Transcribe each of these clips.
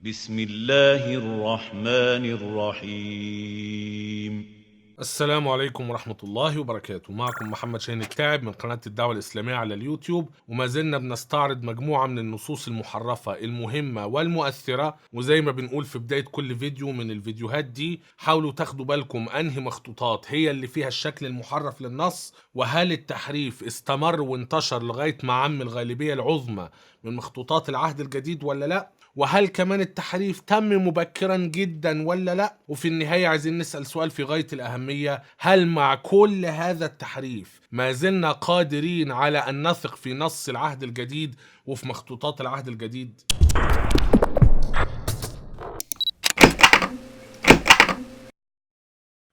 بسم الله الرحمن الرحيم. السلام عليكم ورحمة الله وبركاته. معكم محمد شاهين التاعب من قناة الدعوة الإسلامية على اليوتيوب، وما زلنا بنستعرض مجموعة من النصوص المحرفة المهمة والمؤثرة. وزي ما بنقول في بداية كل فيديو من الفيديوهات دي، حاولوا تاخدوا بالكم أنهي مخطوطات هي اللي فيها الشكل المحرف للنص، وهل التحريف استمر وانتشر لغاية ما عم الغالبية العظمى من مخطوطات العهد الجديد ولا لأ، وهل كمان التحريف تم مبكرا جدا ولا لا. وفي النهاية عايزين نسأل سؤال في غاية الأهمية: هل مع كل هذا التحريف ما زلنا قادرين على أن نثق في نص العهد الجديد وفي مخطوطات العهد الجديد؟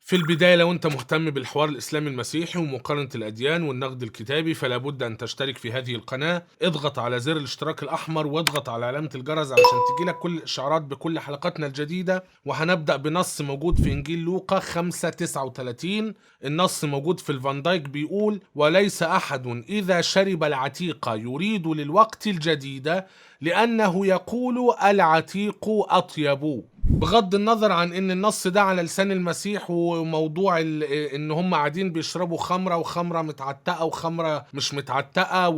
في البداية، لو أنت مهتم بالحوار الإسلامي المسيحي ومقارنة الأديان والنقد الكتابي، فلا بد أن تشترك في هذه القناة. اضغط على زر الاشتراك الأحمر واضغط على علامة الجرس علشان تجيلك كل الإشعارات بكل حلقاتنا الجديدة. وهنبدأ بنص موجود في إنجيل لوقا 5:39. النص موجود في الفان دايك، بيقول: وليس أحد إذا شرب العتيق يريد للوقت الجديد، لأنه يقول العتيق أطيب. بغض النظر عن ان النص ده على لسان المسيح، وموضوع ان هم قاعدين بيشربوا خمره، وخمره متعتقه وخمره مش متعتقه،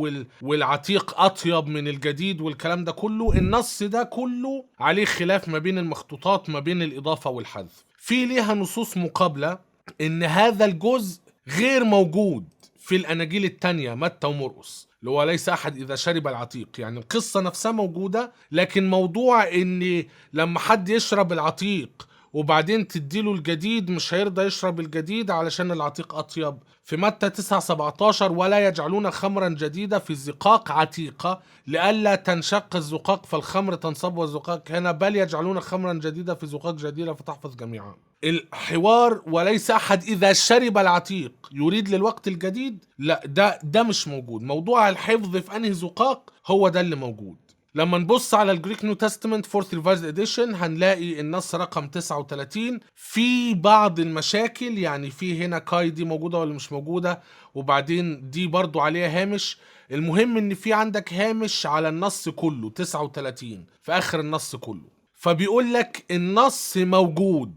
والعتيق اطيب من الجديد والكلام ده كله، النص ده كله عليه خلاف ما بين المخطوطات، ما بين الاضافه والحذف. في ليها نصوص مقابله ان هذا الجزء غير موجود في الاناجيل التانية متى ومرقس، اللي هو ليس احد اذا شرب العتيق. يعني القصة نفسها موجودة، لكن موضوع ان لما حد يشرب العتيق وبعدين تديله الجديد مش هيرضى يشرب الجديد علشان العتيق اطيب. في متى 9:17: ولا يجعلون خمرا جديدة في زقاق عتيقة لئلا تنشق الزقاق فالخمر تنصب والزقاق هنا، بل يجعلون خمرا جديدة في زقاق جديدة فتحفظ جميعا. الحوار وليس احد اذا شرب العتيق يريد للوقت الجديد، لا، ده مش موجود. موضوع الحفظ في انهي زقاق هو ده اللي موجود. لما نبص على الجريك نيو تestament فورث ريفايزد اديشن، هنلاقي النص رقم 39 في بعض المشاكل. يعني في هنا كاي دي موجودة ولا مش موجودة، وبعدين دي برضو عليها هامش. المهم ان في عندك هامش على النص كله 39 في اخر النص كله، فبيقول لك النص موجود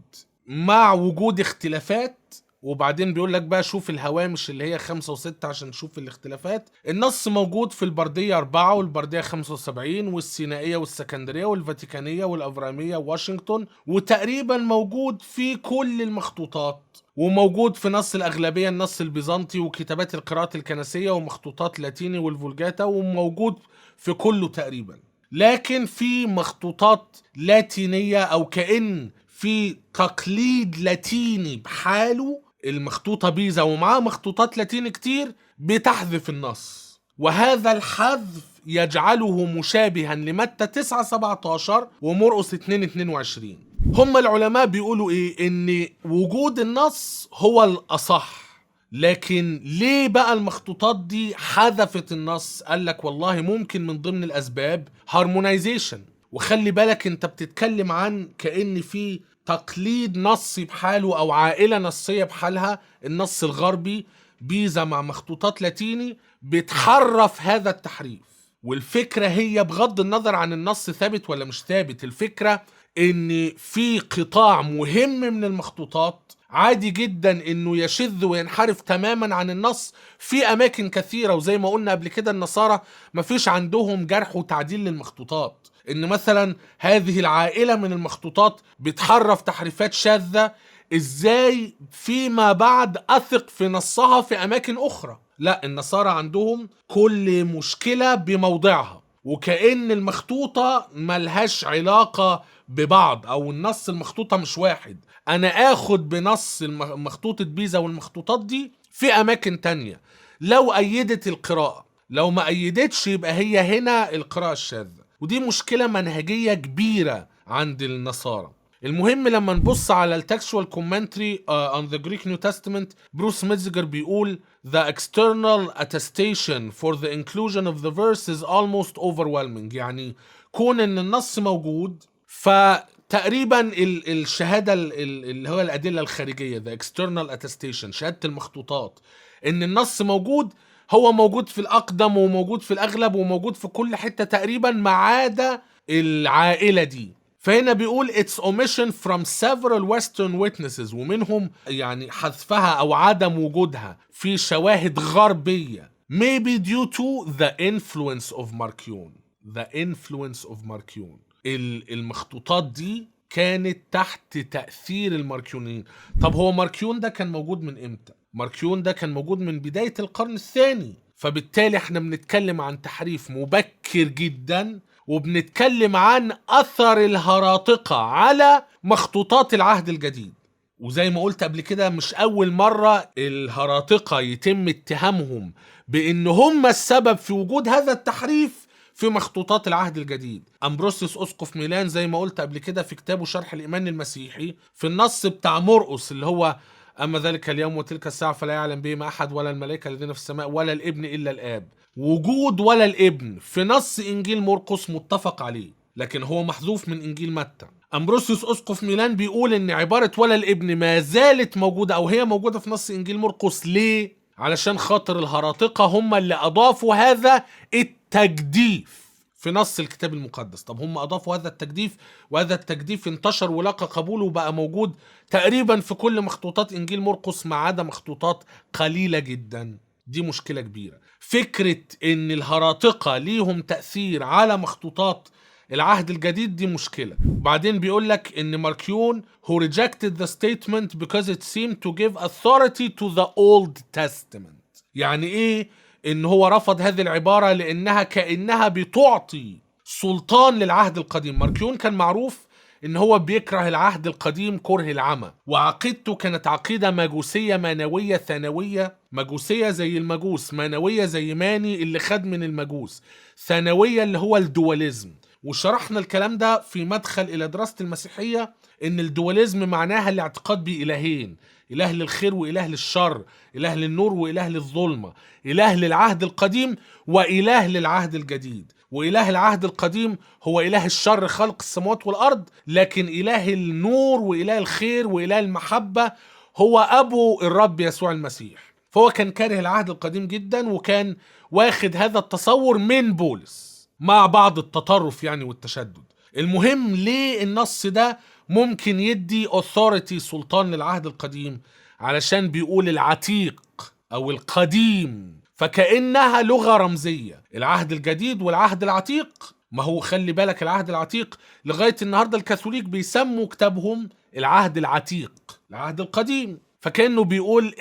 مع وجود اختلافات. وبعدين بيقول لك بقى شوف الهوامش اللي هي 5 و6 عشان نشوف الاختلافات. النص موجود في البردية 4 والبردية 75 والسينائية والسكندرية والفاتيكانية والأفرامية وواشنطن، وتقريبا موجود في كل المخطوطات، وموجود في نص الأغلبية النص البيزنطي وكتابات القراءات الكنسية ومخطوطات لاتيني والفولجاتا، وموجود في كله تقريبا. لكن في مخطوطات لاتينية أو كأن في تقليد لاتيني بحاله، المخطوطة بيزا ومعاه مخطوطات لاتيني كتير بتحذف النص، وهذا الحذف يجعله مشابها لمتى 9:17 ومرقس 2:22. هم العلماء بيقولوا ايه؟ ان وجود النص هو الأصح. لكن ليه بقى المخطوطات دي حذفت النص؟ قال لك والله ممكن من ضمن الأسباب هارمونايزيشن. وخلي بالك انت بتتكلم عن كأن في تقليد نصي بحاله او عائلة نصية بحالها، النص الغربي بيزا مع مخطوطات لاتيني بتحرف هذا التحريف. والفكرة هي بغض النظر عن النص ثابت ولا مش ثابت، الفكرة ان في قطاع مهم من المخطوطات عادي جدا انه يشذ وينحرف تماما عن النص في اماكن كثيرة. وزي ما قلنا قبل كده، النصارى مفيش عندهم جرح وتعديل للمخطوطات، ان مثلا هذه العائلة من المخطوطات بتحرف تحريفات شاذة، ازاي فيما بعد اثق في نصها في اماكن اخرى؟ لا، النصارى عندهم كل مشكلة بموضعها، وكأن المخطوطة ملهاش علاقة ببعض، او النص المخطوطة مش واحد. انا اخد بنص مخطوطة بيزا والمخطوطات دي في اماكن تانية لو ايدت القراءة، لو ما ايدتش يبقى هي هنا القراءة الشاذة. ودي مشكلة منهجية كبيرة عند النصارى. المهم لما نبص على التكستوال كومنتري on the Greek New Testament، بروس ميتزجر بيقول: the external attestation for the inclusion of the verse is almost overwhelming. يعني كون ان النص موجود، فتقريبا الشهادة اللي هو الأدلة الخارجية، the external attestation، شهادة المخطوطات ان النص موجود، هو موجود في الأقدم وموجود في الأغلب وموجود في كل حتة تقريبا ما عدا العائلة دي. فهنا بيقول it's omission from several western witnesses، ومنهم يعني حذفها أو عدم وجودها في شواهد غربية maybe due to the influence of Marcion. the influence of Marcion، المخطوطات دي كانت تحت تأثير الماركيونيين. طب هو ماركيون ده كان موجود من امتى؟ ماركيون ده كان موجود من بداية القرن الثاني، فبالتالي احنا بنتكلم عن تحريف مبكر جدا، وبنتكلم عن أثر الهراطقة على مخطوطات العهد الجديد. وزي ما قلت قبل كده مش أول مرة الهراطقة يتم اتهامهم بأن هم السبب في وجود هذا التحريف في مخطوطات العهد الجديد. أمبروسيوس أسقف ميلان زي ما قلت قبل كده في كتابه شرح الإيمان المسيحي، في النص بتاع مرقس اللي هو أما ذلك اليوم وتلك الساعة فلا يعلم بهما أحد ولا الملائكة الذين في السماء ولا الابن إلا الآب، وجود ولا الابن في نص إنجيل مرقس متفق عليه، لكن هو محذوف من إنجيل متى. أمبروسيوس أسقف ميلان بيقول إن عبارة ولا الابن ما زالت موجودة أو هي موجودة في نص إنجيل مرقس. ليه؟ علشان خاطر الهراطقة هم اللي أضافوا هذا التجديف في نص الكتاب المقدس. طب هم أضافوا هذا التجديف، وهذا التجديف انتشر ولقى قبوله وبقى موجود تقريبا في كل مخطوطات إنجيل مرقس ما عدا مخطوطات قليلة جدا. دي مشكلة كبيرة. فكرة إن الهراطقة ليهم تأثير على مخطوطات العهد الجديد دي مشكلة. بعدين بيقول لك إن ماركيون who rejected the statement because it seemed to give authority to the Old Testament. يعني إيه؟ إن هو رفض هذه العبارة لأنها كأنها بتعطي سلطان للعهد القديم. ماركيون كان معروف إن هو بيكره العهد القديم كره العمى، وعقيدته كانت عقيدة مجوسية مانوية ثانوية. مجوسية زي المجوس، مانوية زي ماني اللي خد من المجوس، ثانوية اللي هو الدواليزم. وشرحنا الكلام ده في مدخل إلى دراسة المسيحية، إن الدواليزم معناها الاعتقاد بإلهين، إله للخير وإله للشر، إله للنور وإله للظلمة، إله للعهد القديم وإله للعهد الجديد. وإله العهد القديم هو إله الشر خلق السماوات والأرض، لكن إله النور وإله الخير وإله المحبة هو أبو الرب يسوع المسيح. فهو كان كاره العهد القديم جدا، وكان واخد هذا التصور من بولس مع بعض التطرف يعني والتشدد. المهم ليه النص ده ممكن يدي authority سلطان للعهد القديم؟ علشان بيقول العتيق أو القديم، فكأنها لغة رمزية. العهد الجديد والعهد العتيق، ما هو خلي بالك العهد العتيق لغاية النهاردة الكاثوليك بيسموا كتابهم العهد العتيق، العهد القديم. فكأنه بيقول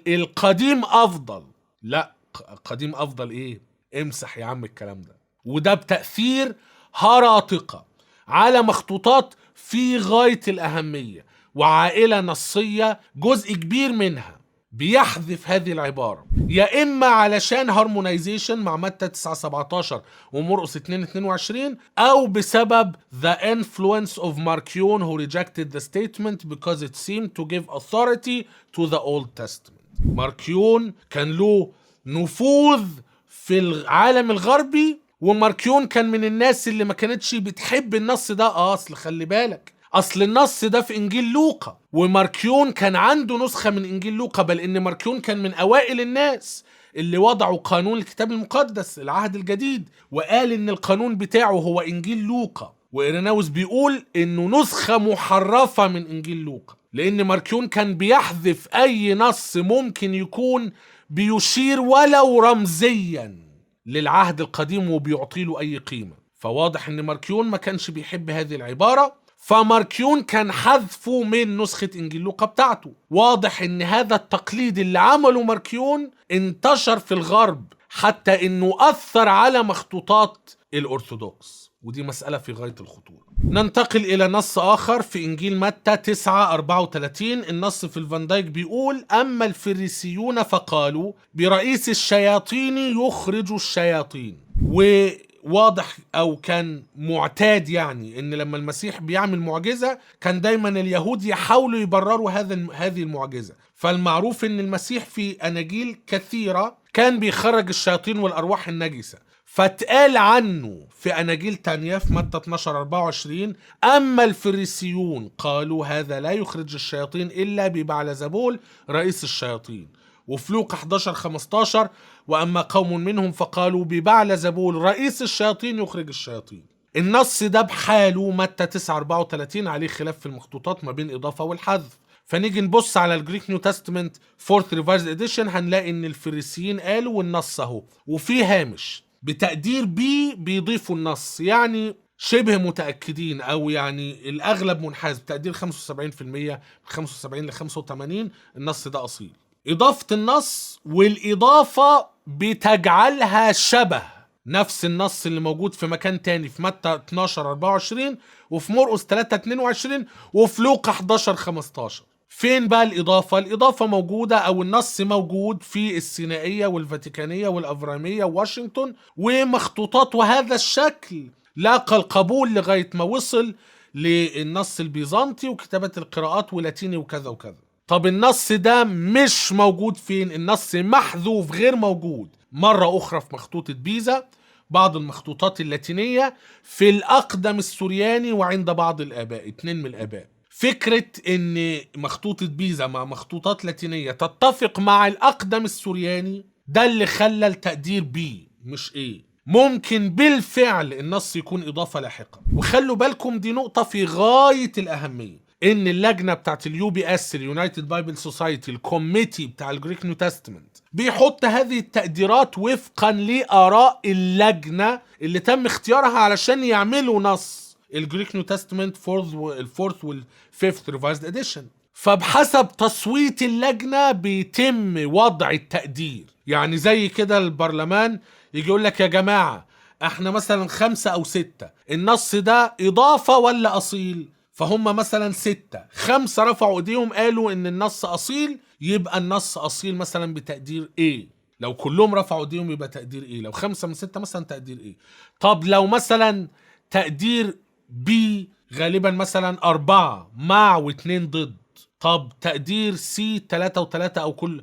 القديم أفضل. لا، قديم أفضل إيه؟ امسح يا عم الكلام ده. وده بتأثير هراطقة على مخطوطات في غاية الأهمية، وعائلة نصية جزء كبير منها بيحذف هذه العبارة، يا إما علشان هارمونيزيشن مع متى 9:17 ومرقس 2:22، أو بسبب the influence of Marcion who rejected the statement because it seemed to give authority to the Old Testament. ماركيون كان له نفوذ في العالم الغربي، وماركيون كان من الناس اللي ما كانتش بتحب النص ده. أصل خلي بالك، أصل النص ده في إنجيل لوقا، وماركيون كان عنده نسخة من إنجيل لوقا، بل إن ماركيون كان من أوائل الناس اللي وضعوا قانون الكتاب المقدس العهد الجديد، وقال إن القانون بتاعه هو إنجيل لوقا. وإيريناوس بيقول إنه نسخة محرفة من إنجيل لوقا، لأن ماركيون كان بيحذف أي نص ممكن يكون بيشير ولو رمزيا للعهد القديم وبيعطيله أي قيمة. فواضح إن ماركيون ما كانش بيحب هذه العبارة، فماركيون كان حذفه من نسخة إنجيل لوقا بتاعته. واضح إن هذا التقليد اللي عمله ماركيون انتشر في الغرب حتى إنه أثر على مخطوطات الأرثوذكس، ودي مسألة في غاية الخطورة. ننتقل إلى نص آخر في إنجيل متى 9:34. النص في الفان دايك بيقول: أما الفريسيون فقالوا برئيس الشياطين يخرج الشياطين. وواضح أو كان معتاد يعني إن لما المسيح بيعمل معجزة كان دايما اليهود يحاولوا يبرروا هذه المعجزة. فالمعروف إن المسيح في أناجيل كثيرة كان بيخرج الشياطين والأرواح النجسة، فتقال عنه في أناجيل تانية في متى 12:24: أما الفريسيون قالوا هذا لا يخرج الشياطين إلا ببعلزبول رئيس الشياطين. وفي لوقا 11:15: وأما قوم منهم فقالوا ببعلزبول رئيس الشياطين يخرج الشياطين. النص ده بحاله متى 9:34 عليه خلاف في المخطوطات ما بين إضافة والحذف. فنيجي نبص على الجريك نيو تestament فورث ريفايزد اديشن، هنلاقي ان الفريسيين قالوا والنص اهو، وفي هامش بتقدير بي بيضيفوا النص، يعني شبه متأكدين او يعني الاغلب منحاز بتقدير 75%، من 75 ل 85 النص ده اصيل. اضافة النص والاضافة بتجعلها شبه نفس النص اللي موجود في مكان تاني في متى 12:24 وفي مرقس 3:22 وفي لوقا 11:15. فين بقى الإضافة؟ الإضافة موجودة أو النص موجود في السينائية والفاتيكانية والأفرامية وواشنطن ومخطوطات، وهذا الشكل لاقى القبول لغاية ما وصل للنص البيزنطي وكتابة القراءات ولاتيني وكذا وكذا. طب النص ده مش موجود فين؟ النص محذوف غير موجود مرة أخرى في مخطوطة بيزا، بعض المخطوطات اللاتينية، في الأقدم السورياني، وعند بعض الآباء، 2 من الآباء. فكرة ان مخطوطة بيزا مع مخطوطات لاتينية تتفق مع الأقدم السورياني ده اللي خلى التقدير بي مش ايه. ممكن بالفعل النص يكون إضافة لاحقة. وخلوا بالكم دي نقطة في غاية الأهمية، ان اللجنة بتاعت اليو بي اس اليونايتد بايبل سوسايتي الكوميتي بتاع الجريك نيو تestament بيحط هذه التقديرات وفقا لآراء اللجنة اللي تم اختيارها علشان يعملوا نص الجريك نيو تestament الفورث والفيفث ريفايزد اديشن. فبحسب تصويت اللجنة بيتم وضع التقدير. يعني زي كده البرلمان يجي يقول لك يا جماعة احنا مثلا 5 أو 6، النص ده إضافة ولا أصيل؟ فهم مثلا 6، 5 رفعوا ايديهم قالوا ان النص أصيل، يبقى النص أصيل مثلا بتقدير ايه. لو كلهم رفعوا ايديهم يبقى تقدير ايه، لو 5 من 6 مثلا تقدير ايه. طب لو مثلا تقدير بي غالبا مثلا 4 مع و2 ضد، طب تقدير سي 3 و3 او كل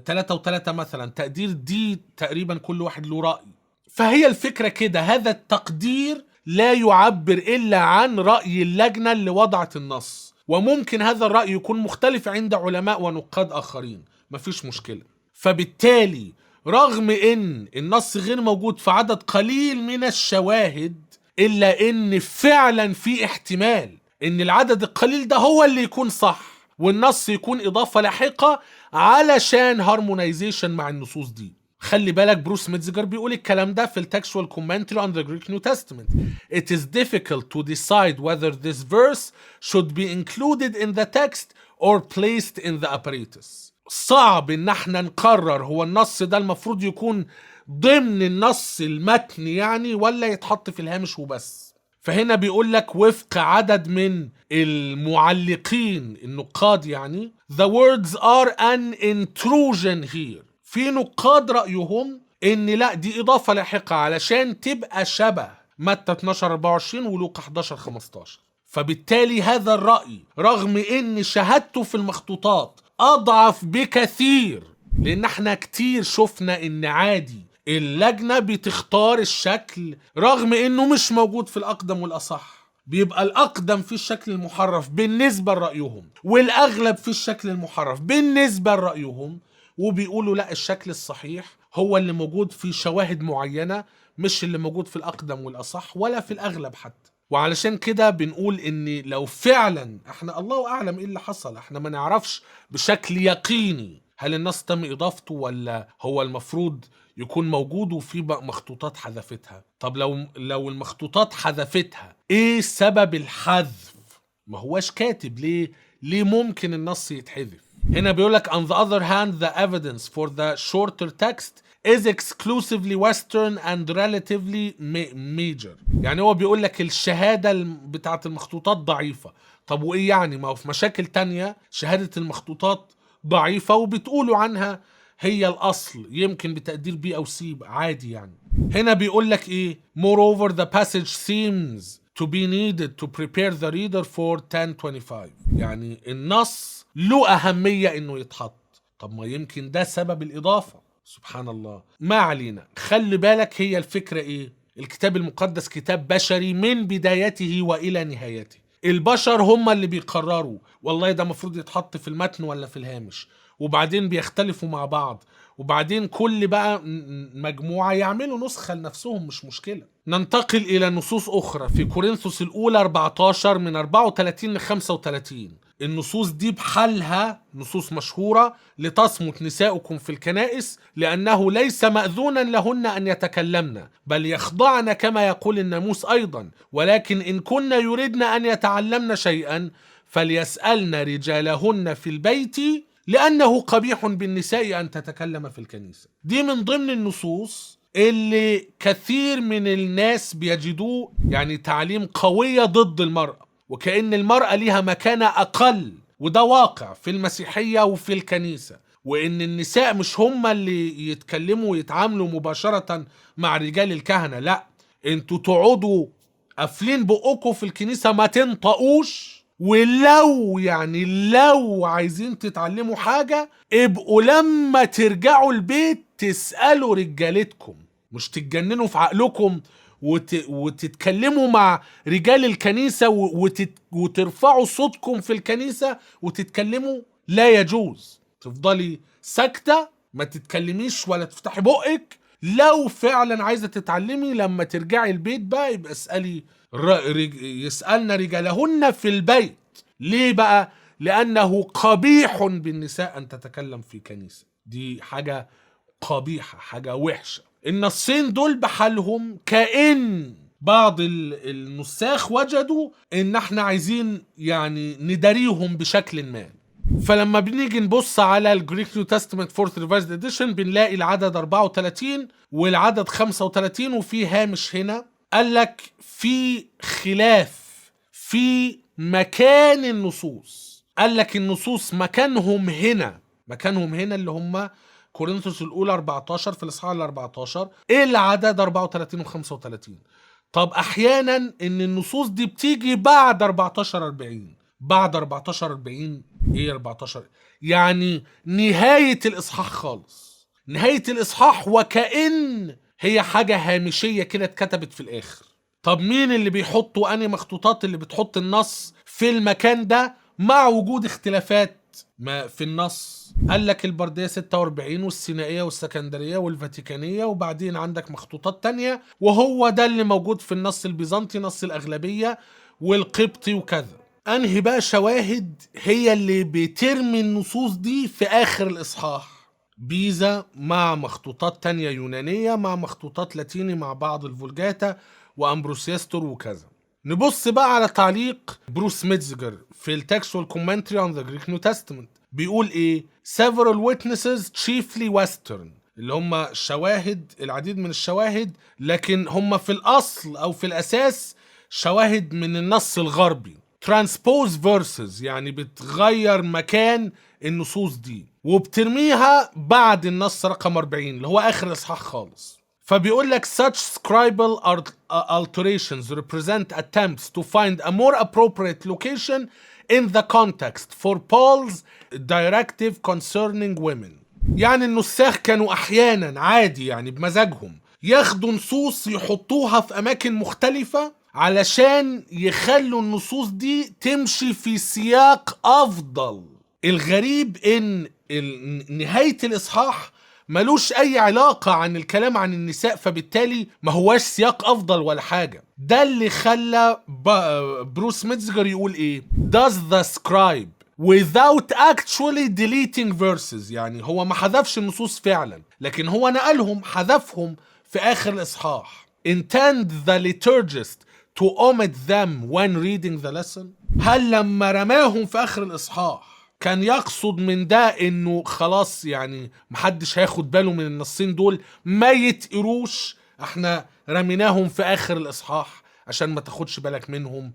3 و3 مثلا، تقدير دي تقريبا كل واحد له رأي. فهي الفكرة كده، هذا التقدير لا يعبر إلا عن رأي اللجنة اللي وضعت النص، وممكن هذا الرأي يكون مختلف عند علماء ونقاد آخرين، مفيش مشكلة. فبالتالي رغم إن النص غير موجود في عدد قليل من الشواهد، إلا إن فعلا في احتمال إن العدد القليل ده هو اللي يكون صح والنص يكون إضافة لاحقة علشان هارمونايزيشن مع النصوص دي. خلي بالك بروس ميتزجر بيقول الكلام ده في التكستوال كومنتري on the Greek New Testament. It is difficult to decide whether this verse should be included in the text or placed in the apparatus. صعب ان احنا نقرر هو النص ده المفروض يكون ضمن النص المتني يعني ولا يتحط في الهامش وبس. فهنا بيقول لك وفق عدد من المعلقين النقاد يعني the words are an intrusion here. في نقاد رأيهم ان لا دي اضافة لاحقة علشان تبقى شبه متى 12:24 ولوقا 11:15. فبالتالي هذا الرأي رغم ان شهادته في المخطوطات اضعف بكثير، لان احنا كتير شفنا ان عادي اللجنة بتختار الشكل رغم انه مش موجود في الاقدم والاصح، بيبقى الاقدم في الشكل المحرف بالنسبة لرأيهم والاغلب في الشكل المحرف بالنسبة لرأيهم، وبيقولوا لا الشكل الصحيح هو اللي موجود في شواهد معينة مش اللي موجود في الأقدم والأصح ولا في الأغلب حتى. وعلشان كده بنقول إن لو فعلا احنا الله أعلم إيه اللي حصل، احنا ما نعرفش بشكل يقيني هل النص تم إضافته ولا هو المفروض يكون موجود وفي مخطوطات حذفتها. طب لو المخطوطات حذفتها ايه سبب الحذف؟ ما هواش كاتب ليه ممكن النص يتحذف؟ هنا بيقولك on the other hand the evidence for the shorter text is exclusively western and relatively major. يعني هو بيقولك الشهادة بتاعت المخطوطات ضعيفة. طب وإيه يعني؟ ما هو في مشاكل تانية شهادة المخطوطات ضعيفة وبتقولوا عنها هي الأصل يمكن بتقدير بي أو سي عادي يعني. هنا بيقولك إيه moreover the passage seems to be needed to prepare the reader for 1025. يعني النص له أهمية إنه يتحط. طب ما يمكن ده سبب الإضافة، سبحان الله. ما علينا، خلي بالك هي الفكرة إيه؟ الكتاب المقدس كتاب بشري من بدايته وإلى نهايته. البشر هم اللي بيقرروا والله ده مفروض يتحط في المتن ولا في الهامش، وبعدين بيختلفوا مع بعض وبعدين كل بقى مجموعة يعملوا نسخة لنفسهم، مش مشكلة. ننتقل إلى نصوص أخرى في كورنثوس الأولى 14 من 34 ل 35. النصوص دي بحالها نصوص مشهورة: لتصمت نساؤكم في الكنائس لأنه ليس مأذونا لهن أن يتكلمن بل يخضعن كما يقول الناموس أيضا، ولكن إن كن يردن أن يتعلمن شيئا فليسألن رجالهن في البيت لأنه قبيح بالنساء أن تتكلم في الكنيسة. دي من ضمن النصوص اللي كثير من الناس بيجدوه يعني تعليم قوية ضد المرأة، وكأن المرأة ليها مكانة أقل، وده واقع في المسيحية وفي الكنيسة، وإن النساء مش هم اللي يتكلموا ويتعاملوا مباشرة مع رجال الكهنة. لا، انتوا تقعدوا قافلين بقكم في الكنيسة ما تنطقوش، ولو لو عايزين تتعلموا حاجة ابقوا لما ترجعوا البيت تسألوا رجالتكم، مش تتجننوا في عقلكم وتتكلموا مع رجال الكنيسة وترفعوا صوتكم في الكنيسة وتتكلموا. لا يجوز. تفضلي ساكتة ما تتكلميش ولا تفتحي بقك. لو فعلا عايزة تتعلمي لما ترجعي البيت بقى يبقى يسألنا رجالهن في البيت. ليه بقى؟ لأنه قبيح بالنساء أن تتكلم في كنيسة. دي حاجة قبيحة، حاجة وحشة. النصين دول بحالهم كأن بعض النساخ وجدوا ان احنا عايزين يعني نداريهم بشكل ما. فلما بنيجي نبص على الجريك نيو تestament فورث ريفايزد اديشن بنلاقي العدد 34 والعدد 35، وفي هامش هنا قال لك في خلاف في مكان النصوص. قال لك النصوص مكانهم هنا اللي هم كورنثوس الأولى 14 في الإصحاح ال 14 العدد 34 و 35. طب أحيانا إن النصوص دي بتيجي بعد 14-40. بعد 14-40 إيه 14؟ يعني نهاية الإصحاح خالص، نهاية الإصحاح، وكأن هي حاجة هامشية كده اتكتبت في الآخر. طب مين اللي بيحطوا أنهي مخطوطات اللي بتحط النص في المكان ده مع وجود اختلافات ما في النص؟ قال لك البردية 46 والسينائية والسكندرية والفاتيكانية، وبعدين عندك مخطوطات تانية، وهو ده اللي موجود في النص البيزنطي، نص الأغلبية والقبطي وكذا. أنهي بقى شواهد هي اللي بترمي النصوص دي في آخر الإصحاح؟ بيزا مع مخطوطات تانية يونانية مع مخطوطات لاتيني مع بعض الفولجاتا وأمبروسيستور وكذا. نبص بقى على تعليق بروس ميتزجر في التكستوال كومنتري on the Greek New Testament. بيقول ايه؟ several witnesses chiefly western، اللي هم شواهد، العديد من الشواهد، لكن هم في الأصل أو في الأساس شواهد من النص الغربي. transpose verses يعني بتغير مكان النصوص دي وبترميها بعد النص رقم 40 اللي هو آخر الإصحاح خالص. فبيقول لك such scribal alterations represent attempts to find a more appropriate location in the context for Paul's directive concerning women. يعني النساخ كانوا أحيانا عادي يعني بمزاجهم ياخدوا نصوص يحطوها في أماكن مختلفة علشان يخلوا النصوص دي تمشي في سياق أفضل. الغريب إن نهاية الإصحاح ملوش أي علاقة عن الكلام عن النساء، فبالتالي ما هواش سياق أفضل ولا حاجة. ده اللي خلى بروس ميتزجر يقول إيه؟ does the scribe without actually deleting verses، يعني هو ما حذفش النصوص فعلا لكن هو نقلهم، حذفهم في آخر الإصحاح. intend the liturgist to omit them when reading the lesson. هل لما رماهم في آخر الإصحاح كان يقصد من ده انه خلاص يعني محدش هياخد باله من النصين دول ما يتقروش، احنا رميناهم في اخر الاصحاح عشان ما تاخدش بالك منهم،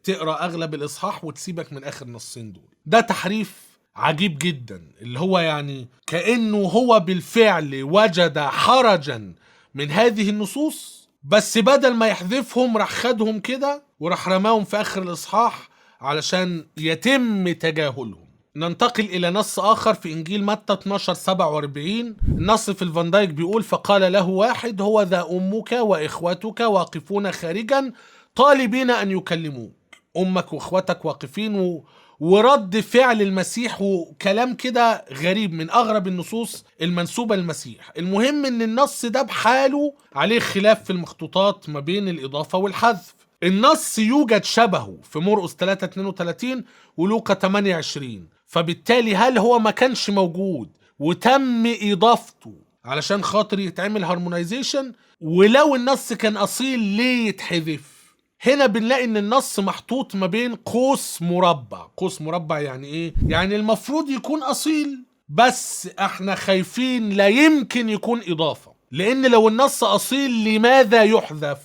تقرأ اغلب الاصحاح وتسيبك من اخر نصين دول؟ ده تحريف عجيب جدا، اللي هو يعني كأنه هو بالفعل وجد حرجا من هذه النصوص، بس بدل ما يحذفهم راح خدهم كده وراح رماهم في اخر الاصحاح علشان يتم تجاهلهم. ننتقل إلى نص آخر في إنجيل متى 12:47. النص في الفان دايك بيقول فقال له واحد هو ذا أمك وإخوتك واقفون خارجا طالبين أن يكلموك. امك واخواتك واقفين ورد فعل المسيح وكلام كده غريب من اغرب النصوص المنسوبة للمسيح. المهم ان النص ده بحاله عليه خلاف في المخطوطات ما بين الاضافة والحذف. النص يوجد شبهه في مرقس 3:32 ولوقا 28، فبالتالي هل هو ما كانش موجود وتم اضافته علشان خاطر يتعمل هارمونايزيشن؟ ولو النص كان اصيل ليه يتحذف؟ هنا بنلاقي ان النص محطوط ما بين قوس مربع. قوس مربع يعني ايه؟ يعني المفروض يكون اصيل، بس احنا خايفين لا يمكن يكون اضافة، لان لو النص اصيل لماذا يحذف؟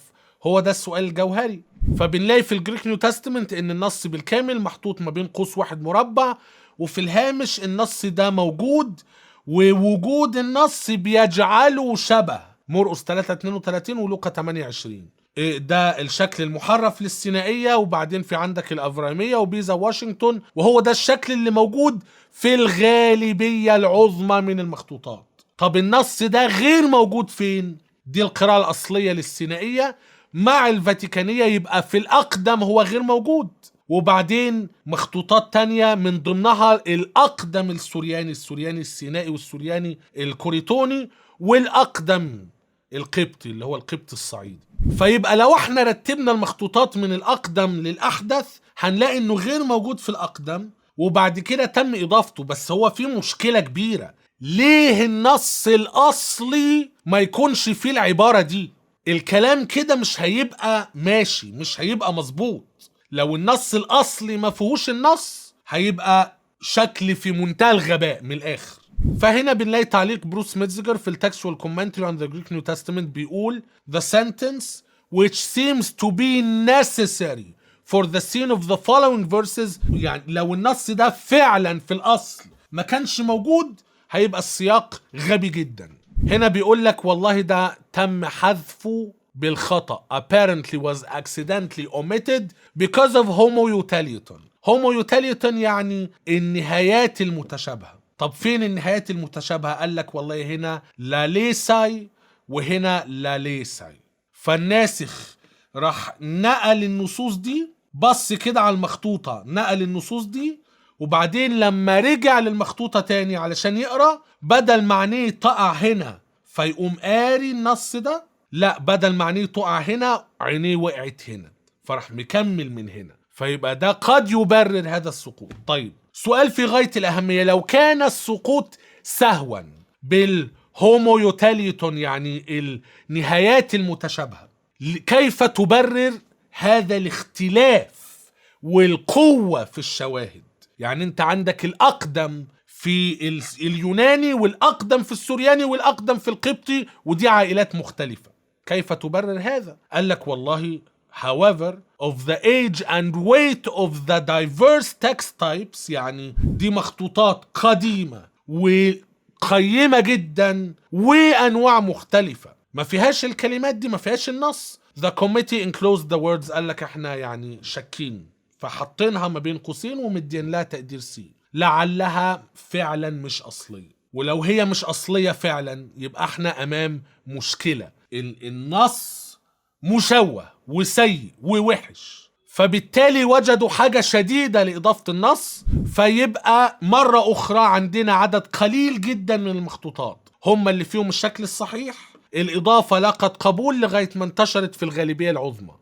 هو ده السؤال الجوهري. فبنلاقي في الجريك نيو تestament ان النص بالكامل محطوط ما بين قوس واحد مربع، وفي الهامش النص ده موجود، ووجود النص بيجعله شبه مرقس 3:32 ولوقا 28. ده الشكل المحرف للسينائية، وبعدين في عندك الأفرامية وبيزا واشنطن، وهو ده الشكل اللي موجود في الغالبية العظمى من المخطوطات. طب النص ده غير موجود فين؟ دي القراءة الأصلية للسينائية مع الفاتيكانية، يبقى في الأقدم هو غير موجود. وبعدين مخطوطات تانية من ضمنها الأقدم السورياني السينائي والسورياني الكوريتوني، والأقدم القبطي اللي هو القبط الصعيدي. فيبقى لو احنا رتبنا المخطوطات من الأقدم للأحدث هنلاقي انه غير موجود في الأقدم، وبعد كده تم إضافته. بس هو في مشكلة كبيرة، ليه النص الأصلي ما يكونش فيه العبارة دي؟ الكلام كده مش هيبقى ماشي، مش هيبقى مظبوط. لو النص الأصلي ما فيهوش النص هيبقى شكل في منتهى الغباء من الآخر. فهنا بنلاقي تعليق بروس ميتزجر في التكستوال كومنتري on the Greek New Testament بيقول the sentence which seems to be necessary for the scene of the following verses. يعني لو النص ده فعلا في الأصل ما كانش موجود هيبقى السياق غبي جدا. هنا بيقول لك والله ده تم حذفه بالخطأ apparently was accidentally omitted because of homoutiliton. homoutiliton يعني النهايات المتشابهة. طب فين النهايات المتشابهة؟ قال لك والله هنا لا ليساي وهنا لا ليساي. فالناسخ راح نقل النصوص دي، بص كده على المخطوطة نقل النصوص دي، وبعدين لما رجع للمخطوطة تاني علشان يقرأ، بدل معنيه تقع هنا فيقوم قاري النص ده، لا بدل معنيه تقع هنا عينيه وقعت هنا، فراح مكمل من هنا. فيبقى ده قد يبرر هذا السقوط. طيب سؤال في غاية الأهمية، لو كان السقوط سهوا بالهومويوتاليتون يعني النهايات المتشابهة، كيف تبرر هذا الاختلاف والقوة في الشواهد؟ يعني انت عندك الأقدم في اليوناني والأقدم في السورياني والأقدم في القبطي، ودي عائلات مختلفة، كيف تبرر هذا؟ قال لك والله however of the age and weight of the diverse text types، يعني دي مخطوطات قديمة وقيمة جدا وأنواع مختلفة ما فيهاش الكلمات دي، ما فيهاش النص. the committee enclosed the words، قال لك احنا يعني شاكين فحطينها ما بين قوسين ومدين لها تقدير سي، لعلها فعلا مش أصلية. ولو هي مش أصلية فعلا يبقى احنا أمام مشكلة، النص مشوه وسيء ووحش، فبالتالي وجدوا حاجة شديدة لإضافة النص. فيبقى مرة أخرى عندنا عدد قليل جدا من المخطوطات هم اللي فيهم الشكل الصحيح، الإضافة لقت قبول لغاية ما انتشرت في الغالبية العظمى.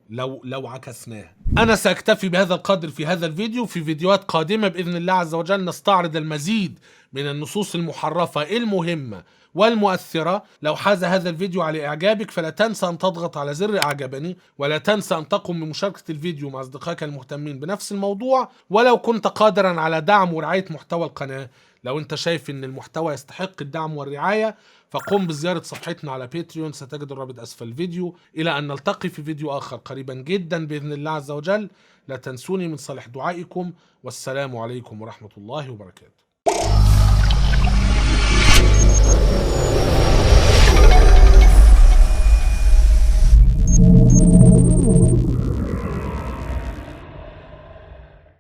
لو عكسناها. أنا سأكتفي بهذا القدر في هذا الفيديو. في فيديوهات قادمة بإذن الله عز وجل نستعرض المزيد من النصوص المحرفة المهمة والمؤثرة. لو حاز هذا الفيديو على إعجابك فلا تنسى أن تضغط على زر إعجابني، ولا تنسى أن تقوم بمشاركة الفيديو مع أصدقائك المهتمين بنفس الموضوع. ولو كنت قادرا على دعم ورعاية محتوى القناة، لو أنت شايف أن المحتوى يستحق الدعم والرعاية، فقم بزيارة صفحتنا على باتريون، ستجد الرابط أسفل الفيديو. إلى أن نلتقي في فيديو آخر قريبا جدا بإذن الله عز وجل، لا تنسوني من صالح دعائكم، والسلام عليكم ورحمة الله وبركاته.